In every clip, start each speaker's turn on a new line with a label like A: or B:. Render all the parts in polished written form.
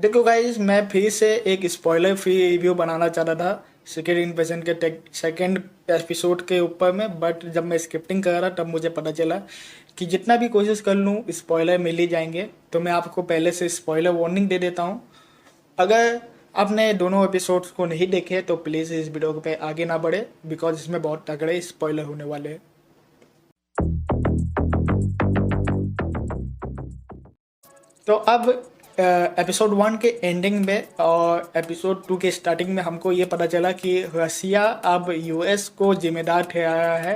A: देखो गाइस, मैं फिर से एक स्पॉइलर फ्री रिव्यू बनाना चाहता था सेकेंड इन्वेजन के सेकेंड एपिसोड के ऊपर में, बट जब मैं स्क्रिप्टिंग कर रहा तब मुझे पता चला कि जितना भी कोशिश कर लूँ स्पॉइलर मिल ही जाएंगे। तो मैं आपको पहले से स्पॉइलर वार्निंग दे देता हूँ। अगर आपने दोनों एपिसोड्स को नहीं देखे तो प्लीज़ इस वीडियो पे आगे ना बढ़े, बिकॉज इसमें बहुत तगड़े स्पॉइलर होने वाले हैं। तो अब एपिसोड 1 के एंडिंग में और एपिसोड 2 के स्टार्टिंग में हमको ये पता चला कि रसिया अब यूएस को जिम्मेदार ठहराया है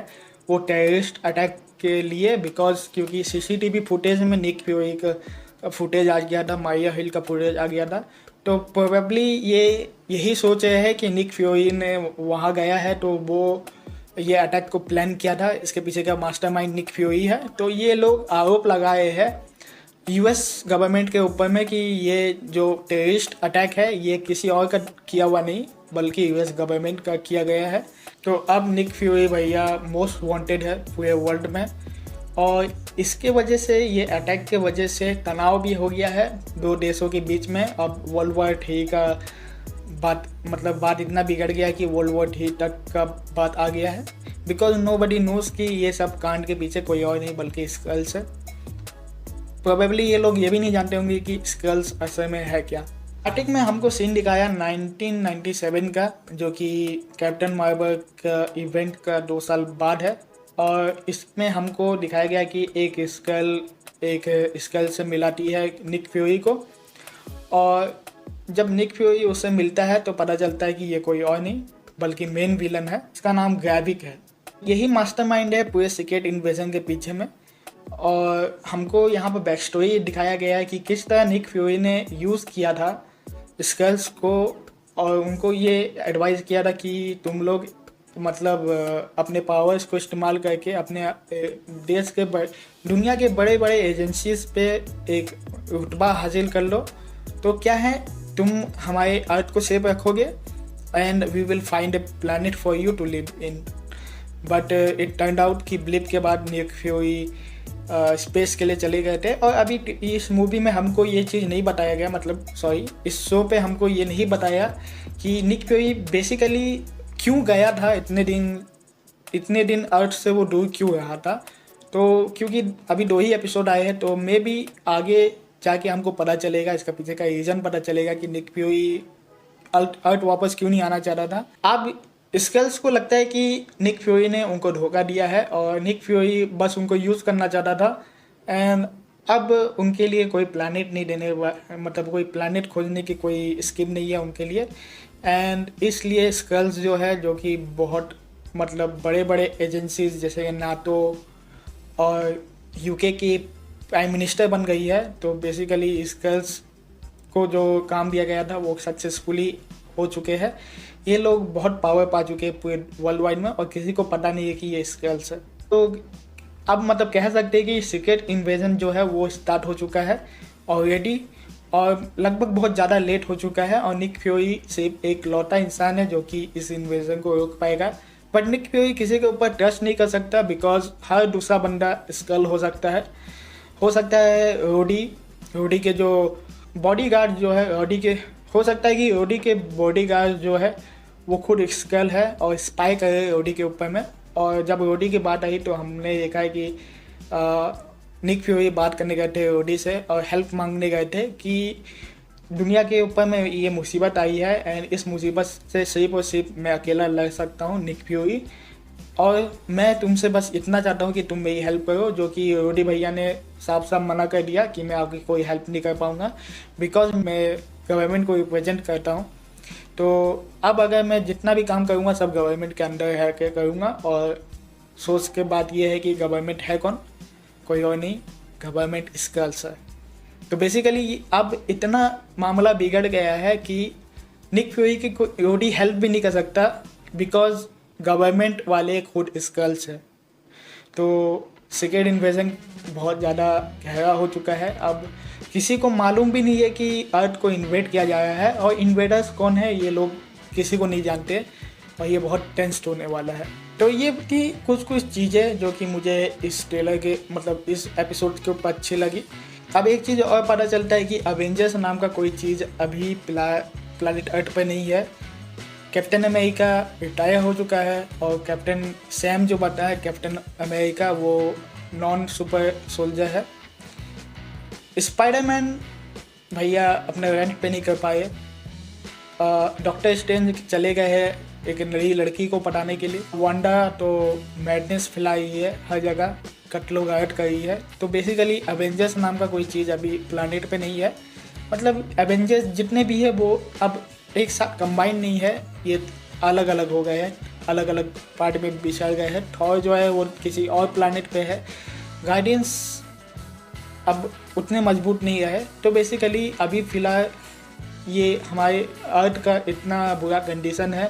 A: वो टेररिस्ट अटैक के लिए, बिकॉज क्योंकि सीसीटीवी फुटेज में निक फ्यूरी का फुटेज आ गया था, मारिया हिल का फुटेज आ गया था। तो प्रोबेबली यही सोच रहे हैं कि निक फ्यूरी ने वहाँ गया है तो वो ये अटैक को प्लान किया था, इसके पीछे का मास्टरमाइंड निक फ्यूरी है। तो ये लोग आरोप लगाए हैं यूएस गवर्नमेंट के ऊपर में कि ये जो टेररिस्ट अटैक है ये किसी और का किया हुआ नहीं बल्कि यूएस गवर्नमेंट का किया गया है। तो अब निक फ्यूरी भैया मोस्ट वांटेड है पूरे वर्ल्ड में, और इसके वजह से ये अटैक के वजह से तनाव भी हो गया है दो देशों के बीच में। अब वर्ल्ड वॉर 3 का बात इतना बिगड़ गया कि वर्ल्ड वॉर 3 तक का बात आ गया है, बिकॉज नोबडी नोज कि ये सब कांड के पीछे कोई और नहीं बल्कि स्कल्स है। प्रोबेबली ये लोग ये भी नहीं जानते होंगे कि स्कल्स असल में है क्या। स्टार्टिंग में हमको सीन दिखाया 1997 का, जो कि कैप्टन मार्वल का इवेंट का 2 साल बाद है, और इसमें हमको दिखाया गया कि एक स्कल से मिलाती है निक फ्यूरी को, और जब निक फ्यूरी उससे मिलता है तो पता चलता है कि ये कोई और नहीं बल्कि मेन विलन है, इसका नाम ग्रैविक है। यही मास्टरमाइंड है पूरे सीक्रेट इन्वेजन के पीछे में। और हमको यहाँ पर बैक स्टोरी दिखाया गया है कि किस तरह निक फ्यूरी ने यूज़ किया था स्कल्स को, और उनको ये एडवाइस किया था कि तुम लोग अपने पावर्स को इस्तेमाल करके अपने देश के दुनिया के बड़े बड़े एजेंसीज पे एक रुतबा हासिल कर लो, तो क्या है तुम हमारे अर्थ को सेफ रखोगे and we will find a planet for you to live in. But it turn out कि ब्लिप के बाद निक फ्यूरी स्पेस के लिए चले गए थे। और अभी इस मूवी में हमको ये चीज़ नहीं बताया गया, इस शो पे हमको ये नहीं बताया कि निक फ्यूरी बेसिकली क्यों गया था इतने दिन अर्थ से वो दूर क्यों रहा था। तो क्योंकि अभी 2 ही एपिसोड आए हैं तो मे बी आगे जाके हमको पता चलेगा, इसका पीछे का रीज़न पता चलेगा कि निक फ्यूरी अर्थ वापस क्यों नहीं आना चाहता था। अब स्कल्स को लगता है कि निक फ्यूरी ने उनको धोखा दिया है और निक फ्यूरी बस उनको यूज़ करना चाहता था, एंड अब उनके लिए कोई प्लानिट नहीं कोई प्लानिट खोजने की कोई स्कीम नहीं है उनके लिए। एंड इसलिए स्कल्स जो है, जो कि बहुत बड़े बड़े एजेंसीज जैसे नाटो और यूके की प्राइम मिनिस्टर बन गई है, तो बेसिकली स्कल्स को जो काम दिया गया था वो सक्सेसफुली हो चुके हैं। ये लोग बहुत पावर पा चुके हैं पूरे वर्ल्ड वाइड में और किसी को पता नहीं है कि ये स्कल्स है। तो अब कह सकते हैं कि सीक्रेट इन्वेजन जो है वो स्टार्ट हो चुका है ऑलरेडी, और लगभग बहुत ज़्यादा लेट हो चुका है। और निक फ्यूरी सिर्फ एक लौता इंसान है जो कि इस इन्वेजन को रोक पाएगा। बट निक फ्यूरी किसी के ऊपर ट्रस्ट नहीं कर सकता, बिकॉज हर दूसरा बंदा स्कल हो सकता है रोडी के जो बॉडीगार्ड जो है हो सकता है कि रोडी के बॉडीगार्ड जो है वो खुद स्कल है और स्पाई करे रोडी के ऊपर में। और जब रोडी की बात आई तो हमने देखा है कि निक फ्यूरी बात करने गए थे रोडी से और हेल्प मांगने गए थे कि दुनिया के ऊपर में ये मुसीबत आई है एंड इस मुसीबत से सिर्फ और सिर्फ मैं अकेला लड़ सकता हूँ निक फ्यूरी, और मैं तुमसे बस इतना चाहता हूँ कि तुम मेरी हेल्प करो। जो कि रोडी भैया ने साफ साफ मना कर दिया कि मैं आपकी कोई हेल्प नहीं कर पाऊँगा, बिकॉज मैं गवर्नमेंट को रिप्रेजेंट करता हूँ। तो अब अगर मैं जितना भी काम करूँगा सब गवर्नमेंट के अंदर है के करूँगा। और सोच के बात यह है कि गवर्नमेंट है कौन, कोई और नहीं, गवर्नमेंट स्कल्स है। तो बेसिकली अब इतना मामला बिगड़ गया है कि निक फ्यूरी की रोडी हेल्प भी नहीं कर सकता, बिकॉज गवर्नमेंट वाले खुद स्कल्स है। तो सीक्रेट इन्वेजन बहुत ज़्यादा गहरा हो चुका है। अब किसी को मालूम भी नहीं है कि अर्थ को इन्वेड किया जा रहा है, और इन्वेडर्स कौन है ये लोग किसी को नहीं जानते, और ये बहुत टेंस्ड होने वाला है। तो ये थी कुछ चीज़ें जो कि मुझे इस ट्रेलर के इस एपिसोड के ऊपर अच्छी लगी। अब एक चीज़ और पता चलता है कि अवेंजर्स नाम का कोई चीज़ अभी प्लानिट अर्थ पे नहीं है। कैप्टन अमेरिका रिटायर हो चुका है और कैप्टन सैम जो बनता है कैप्टन अमेरिका वो नॉन सुपर सोल्जर है। स्पाइडरमैन भैया अपने रेंट पे नहीं कर पाए। डॉक्टर स्ट्रेंज चले गए हैं एक नई लड़की को पटाने के लिए। वांडा तो मैडनेस फैलाई है हर जगह, कत्लो गायब करी है। तो बेसिकली एवेंजर्स नाम का कोई चीज़ अभी प्लानिट पे नहीं है। मतलब एवेंजर्स जितने भी है वो अब एक साथ कंबाइन नहीं है, ये अलग अलग हो गए हैं, अलग अलग पार्ट में बिछड़ गए हैं। थॉर जो है वो किसी और प्लानिट पे है। गार्डियंस अब उतने मजबूत नहीं रहे। तो बेसिकली अभी फ़िलहाल ये हमारे अर्थ का इतना बुरा कंडीशन है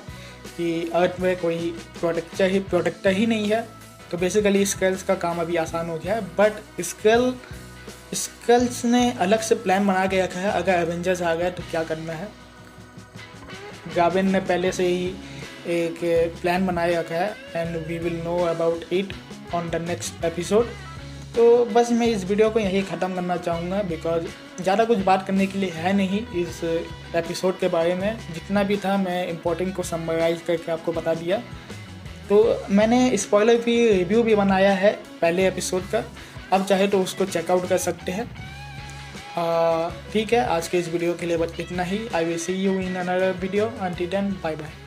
A: कि अर्थ में कोई प्रोटेक्टर ही नहीं है। तो बेसिकली स्कल्स का काम अभी आसान हो गया है। बट स्कल्स ने अलग से प्लान बना के रखा है, अगर एवेंजर्स आ गए तो क्या करना है। गाविन ने पहले से ही एक प्लान बनाए रखा है and we will know about it on the next episode. तो बस मैं इस वीडियो को यहीं ख़त्म करना चाहूँगा बिकॉज ज़्यादा कुछ बात करने के लिए है नहीं इस एपिसोड के बारे में। जितना भी था मैं इम्पोर्टेंट को समराइज करके आपको बता दिया। तो मैंने स्पॉइलर भी रिव्यू भी बनाया है पहले एपिसोड का, अब चाहे तो उसको चेकआउट कर सकते हैं। ठीक है, आज के इस वीडियो के लिए बस इतना ही। I will see you in another video, until then bye bye.